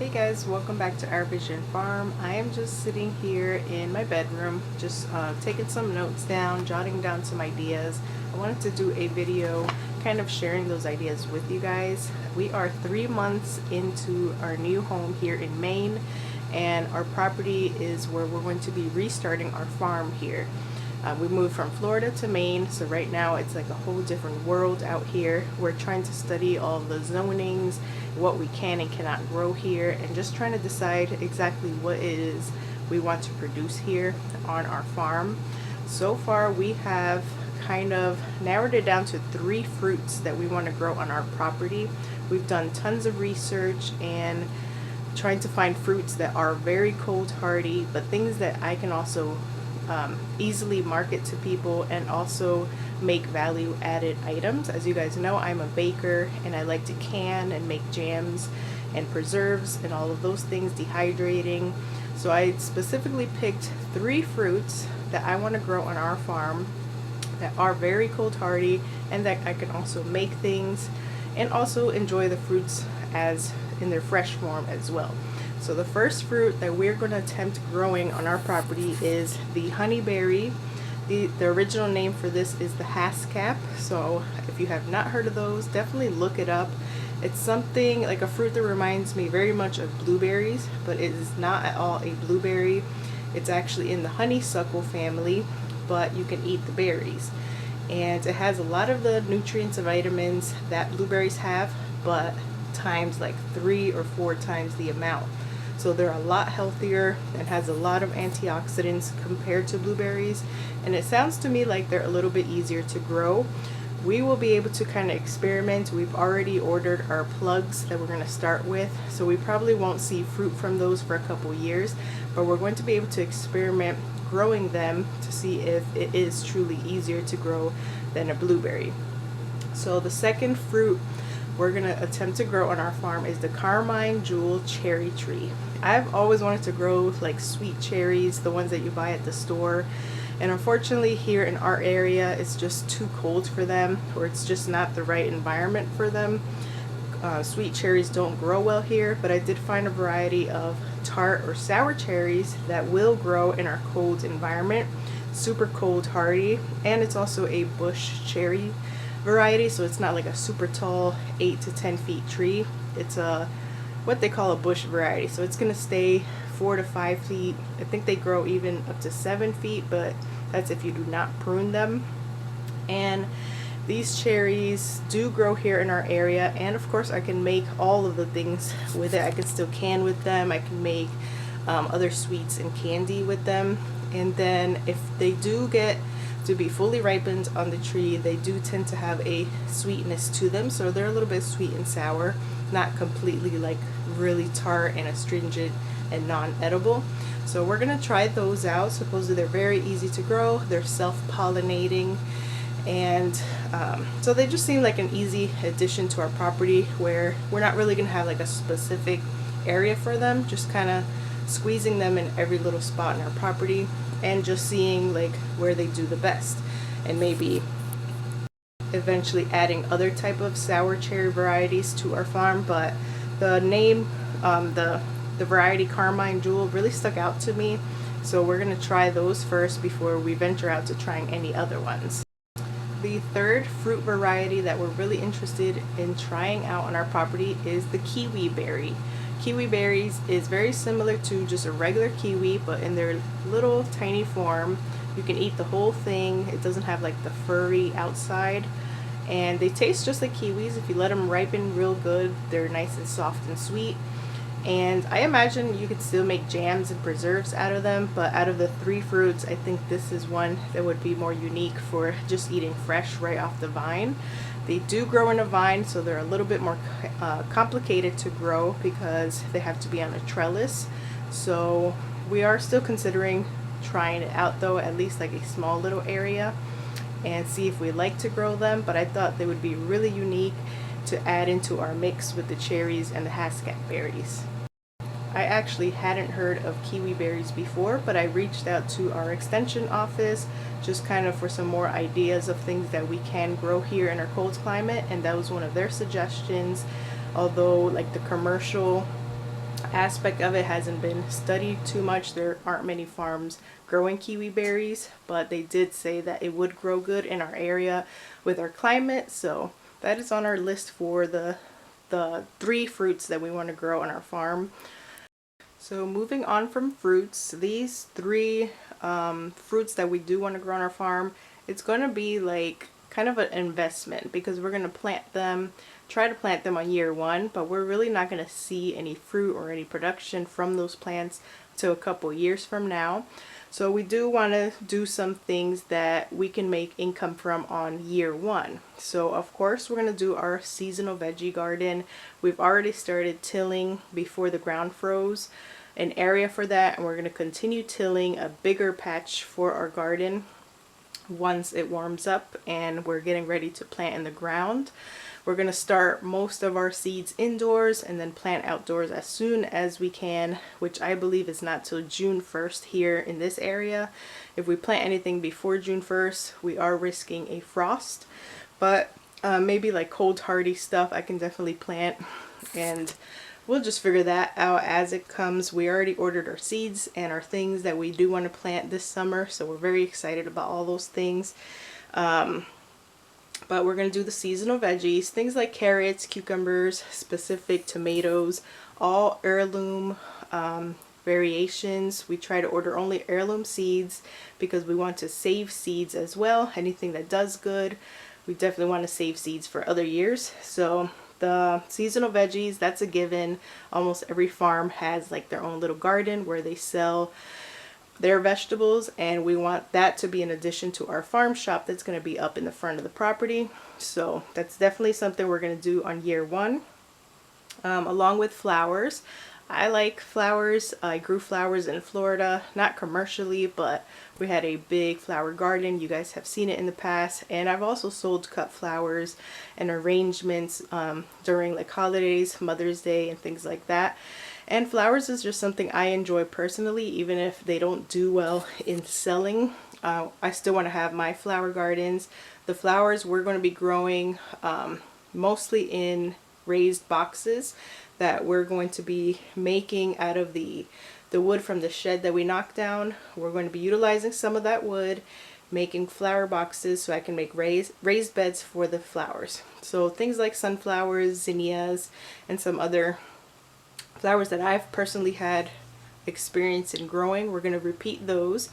Hey guys, welcome back to Our Vision Farm. I am just sitting here in my bedroom, just taking some notes down, jotting down some ideas. I wanted to do a video kind of sharing those ideas with you guys. We are 3 months into our new home here in Maine, and our property is where we're going to be restarting our farm here. We moved from Florida to Maine, so right now it's like a whole different world out here. We're trying to study all the zonings, what we can and cannot grow here, and just trying to decide exactly what it is we want to produce here on our farm. So far we have kind of narrowed it down to 3 fruits that we want to grow on our property. We've done tons of research and trying to find fruits that are very cold hardy, but things that I can also easily market to people and also make value added items. As you guys know, I'm a baker and I like to can and make jams and preserves and all of those things, dehydrating. So I specifically picked 3 fruits that I want to grow on our farm that are very cold hardy and that I can also make things and also enjoy the fruits as in their fresh form as well. So the first fruit that we're going to attempt growing on our property is the honeyberry. The original name for this is the haskap. So if you have not heard of those, definitely look it up. It's something like a fruit that reminds me very much of blueberries, but it is not at all a blueberry. It's actually in the honeysuckle family, but you can eat the berries. And it has a lot of the nutrients and vitamins that blueberries have, but times like 3 or 4 times the amount. So they're a lot healthier and has a lot of antioxidants compared to blueberries. And it sounds to me like they're a little bit easier to grow. We will be able to kind of experiment. We've already ordered our plugs that we're going to start with. So we probably won't see fruit from those for a couple years, but we're going to be able to experiment growing them to see if it is truly easier to grow than a blueberry. So the second fruit we're going to attempt to grow on our farm is the Carmine Jewel cherry tree. I've always wanted to grow like sweet cherries, the ones that you buy at the store, and unfortunately here in our area it's just too cold for them, or it's just not the right environment for them. Sweet cherries don't grow well here, but I did find a variety of tart or sour cherries that will grow in our cold environment, super cold hardy, and it's also a bush cherry variety, so it's not like a super tall 8 to 10 feet tree. It's a what they call a bush variety, so it's gonna stay 4 to 5 feet. I think they grow even up to 7 feet, but that's if you do not prune them. And these cherries do grow here in our area, and of course I can make all of the things with it. I can still can with them. I can make other sweets and candy with them. And then if they do get to be fully ripened on the tree, they do tend to have a sweetness to them, so they're a little bit sweet and sour, not completely like really tart and astringent and non-edible. So we're gonna try those out. Supposedly they're very easy to grow, they're self-pollinating, and so they just seem like an easy addition to our property where we're not really gonna have like a specific area for them, just kind of squeezing them in every little spot in our property and just seeing like where they do the best, and maybe eventually adding other type of sour cherry varieties to our farm. But the name, the variety Carmine Jewel really stuck out to me, so we're gonna try those first before we venture out to trying any other ones. The third fruit variety that we're really interested in trying out on our property is the kiwi berry. Kiwi berries is very similar to just a regular kiwi, but in their little tiny form. You can eat the whole thing. It doesn't have like the furry outside, and they taste just like kiwis. If you let them ripen real good, they're nice and soft and sweet. And I imagine you could still make jams and preserves out of them, but out of the 3 fruits, I think this is one that would be more unique for just eating fresh right off the vine. They do grow in a vine, so they're a little bit more complicated to grow because they have to be on a trellis. So we are still considering trying it out though, at least like a small little area, and see if we like to grow them. But I thought they would be really unique to add into our mix with the cherries and the haskap berries. I actually hadn't heard of kiwi berries before, but I reached out to our extension office just kind of for some more ideas of things that we can grow here in our cold climate, and that was one of their suggestions. Although like the commercial aspect of it hasn't been studied too much. There aren't many farms growing kiwi berries, but they did say that it would grow good in our area with our climate. So that is on our list for the 3 fruits that we want to grow on our farm. So moving on from fruits, these 3 fruits that we do want to grow on our farm, it's going to be like kind of an investment because we're going to plant them, try to plant them on year 1, but we're really not going to see any fruit or any production from those plants till a couple years from now. So we do want to do some things that we can make income from on year 1. So of course we're going to do our seasonal veggie garden. We've already started tilling before the ground froze an area for that, and we're going to continue tilling a bigger patch for our garden once it warms up and we're getting ready to plant in the ground. We're going to start most of our seeds indoors and then plant outdoors as soon as we can, which I believe is not till June 1st here in this area. If we plant anything before June 1st, we are risking a frost, but maybe like cold hardy stuff I can definitely plant, and we'll just figure that out as it comes. We already ordered our seeds and our things that we do want to plant this summer, so we're very excited about all those things. But we're going to do the seasonal veggies, things like carrots, cucumbers, specific tomatoes, all heirloom variations. We try to order only heirloom seeds because we want to save seeds as well. Anything that does good, we definitely want to save seeds for other years. So the seasonal veggies, that's a given. Almost every farm has like their own little garden where they sell their vegetables, and we want that to be an addition to our farm shop that's going to be up in the front of the property. So that's definitely something we're going to do on year 1. Along with flowers, I like flowers. I grew flowers in Florida, not commercially, but we had a big flower garden. You guys have seen it in the past, and I've also sold cut flowers and arrangements during like holidays, Mother's Day, and things like that. And flowers is just something I enjoy personally, even if they don't do well in selling. I still want to have my flower gardens. The flowers we're going to be growing mostly in raised boxes that we're going to be making out of the wood from the shed that we knocked down. We're going to be utilizing some of that wood, making flower boxes so I can make raised beds for the flowers. So things like sunflowers, zinnias, and some other flowers that I've personally had experience in growing, we're going to repeat those.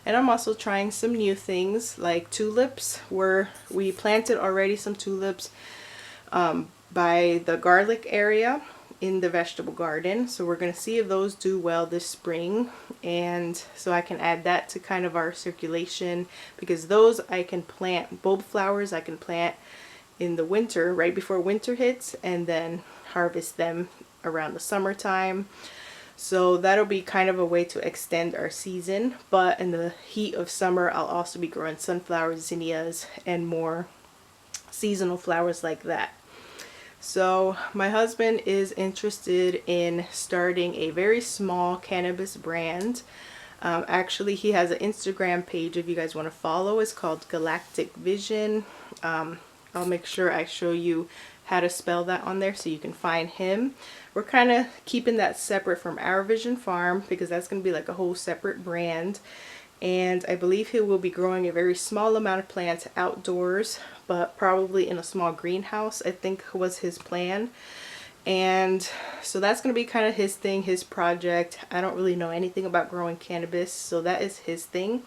And I'm also trying some new things like tulips, where we planted already some tulips by the garlic area in the vegetable garden. So we're going to see if those do well this spring, and so I can add that to kind of our circulation, because those I can plant, bulb flowers I can plant in the winter right before winter hits and then harvest them around the summertime. So that'll be kind of a way to extend our season. But in the heat of summer, I'll also be growing sunflowers, zinnias, and more seasonal flowers like that. So my husband is interested in starting a very small cannabis brand. Actually, he has an Instagram page if you guys want to follow. It's called Galactic Vision. I'll make sure I show you how to spell that on there so you can find him. We're kind of keeping that separate from Our Vision Farm because that's going to be like a whole separate brand. And I believe he will be growing a very small amount of plants outdoors, but probably in a small greenhouse, I think was his plan. And so that's going to be kind of his thing, his project. I don't really know anything about growing cannabis, so that is his thing.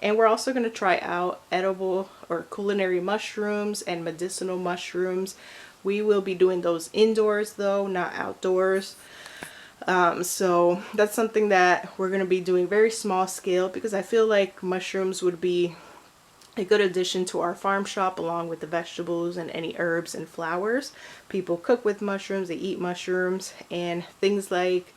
And we're also going to try out edible or culinary mushrooms and medicinal mushrooms. We will be doing those indoors though, not outdoors. So that's something that we're going to be doing very small scale, because I feel like mushrooms would be a good addition to our farm shop along with the vegetables and any herbs and flowers. People cook with mushrooms, they eat mushrooms, and things like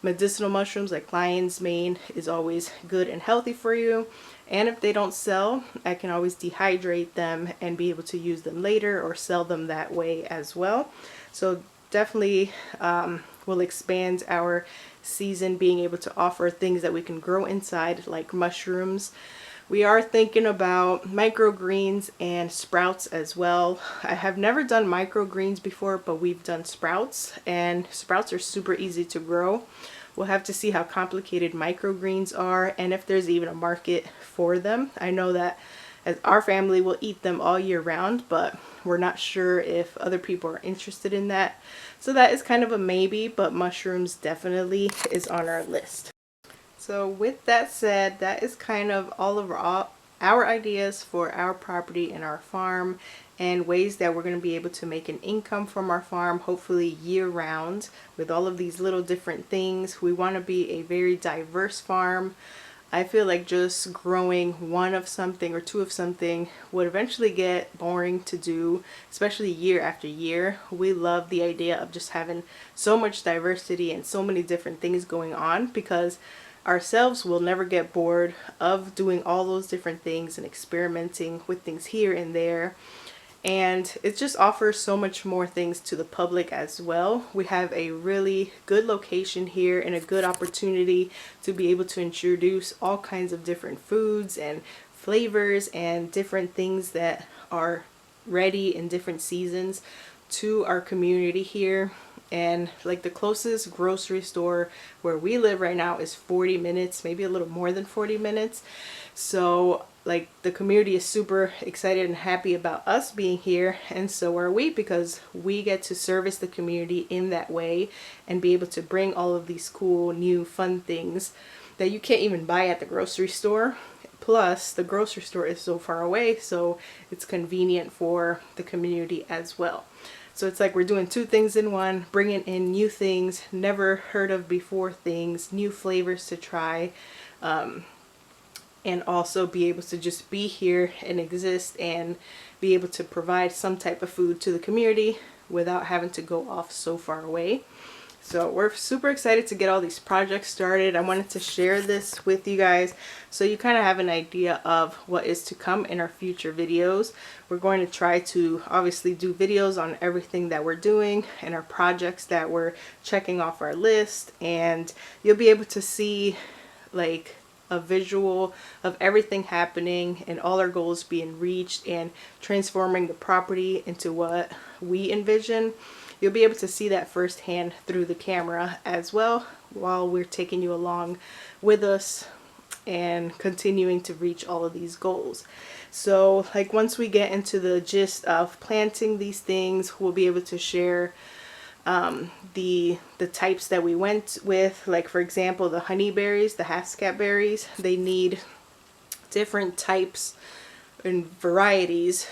medicinal mushrooms like lion's mane is always good and healthy for you. And if they don't sell, I can always dehydrate them and be able to use them later or sell them that way as well. So definitely will expand our season being able to offer things that we can grow inside, like mushrooms. We are thinking about microgreens and sprouts as well. I have never done microgreens before, but we've done sprouts, and sprouts are super easy to grow. We'll have to see how complicated microgreens are and if there's even a market for them. I know that as our family will eat them all year round, but we're not sure if other people are interested in that. So that is kind of a maybe, but mushrooms definitely is on our list. So with that said, that is kind of all of our ideas for our property and our farm, and ways that we're going to be able to make an income from our farm, hopefully year round, with all of these little different things. We want to be a very diverse farm. I feel like just growing one of something or two of something would eventually get boring to do, especially year after year. We love the idea of just having so much diversity and so many different things going on, because ourselves will never get bored of doing all those different things and experimenting with things here and there. And it just offers so much more things to the public as well. We have a really good location here and a good opportunity to be able to introduce all kinds of different foods and flavors and different things that are ready in different seasons to our community here. And like the closest grocery store where we live right now is 40 minutes, maybe a little more than 40 minutes. So like the community is super excited and happy about us being here, and so are we, because we get to service the community in that way and be able to bring all of these cool new fun things that you can't even buy at the grocery store. Plus the grocery store is so far away, so it's convenient for the community as well. So it's like we're doing two things in one, bringing in new things, never heard of before things, new flavors to try, and also be able to just be here and exist and be able to provide some type of food to the community without having to go off so far away. So we're super excited to get all these projects started. I wanted to share this with you guys so you kind of have an idea of what is to come in our future videos. We're going to try to obviously do videos on everything that we're doing and our projects that we're checking off our list, and you'll be able to see like a visual of everything happening and all our goals being reached and transforming the property into what we envision. You'll be able to see that firsthand through the camera as well, while we're taking you along with us and continuing to reach all of these goals. So like once we get into the gist of planting these things, we'll be able to share the types that we went with. Like for example, the honeyberries, the haskap berries, they need different types and varieties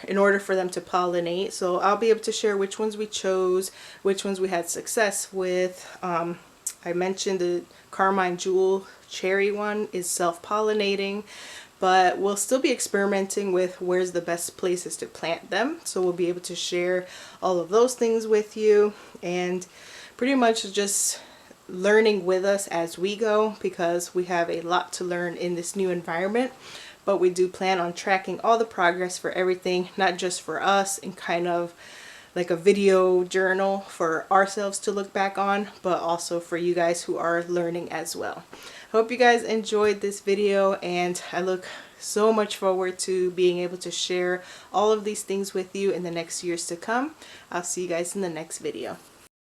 in order for them to pollinate. So I'll be able to share which ones we chose, which ones we had success with. I mentioned the Carmine Jewel cherry one is self-pollinating, but we'll still be experimenting with where's the best places to plant them. So we'll be able to share all of those things with you, and pretty much just learning with us as we go, because we have a lot to learn in this new environment. But we do plan on tracking all the progress for everything, not just for us and kind of like a video journal for ourselves to look back on, but also for you guys who are learning as well. Hope you guys enjoyed this video, and I look so much forward to being able to share all of these things with you in the next years to come. I'll see you guys in the next video.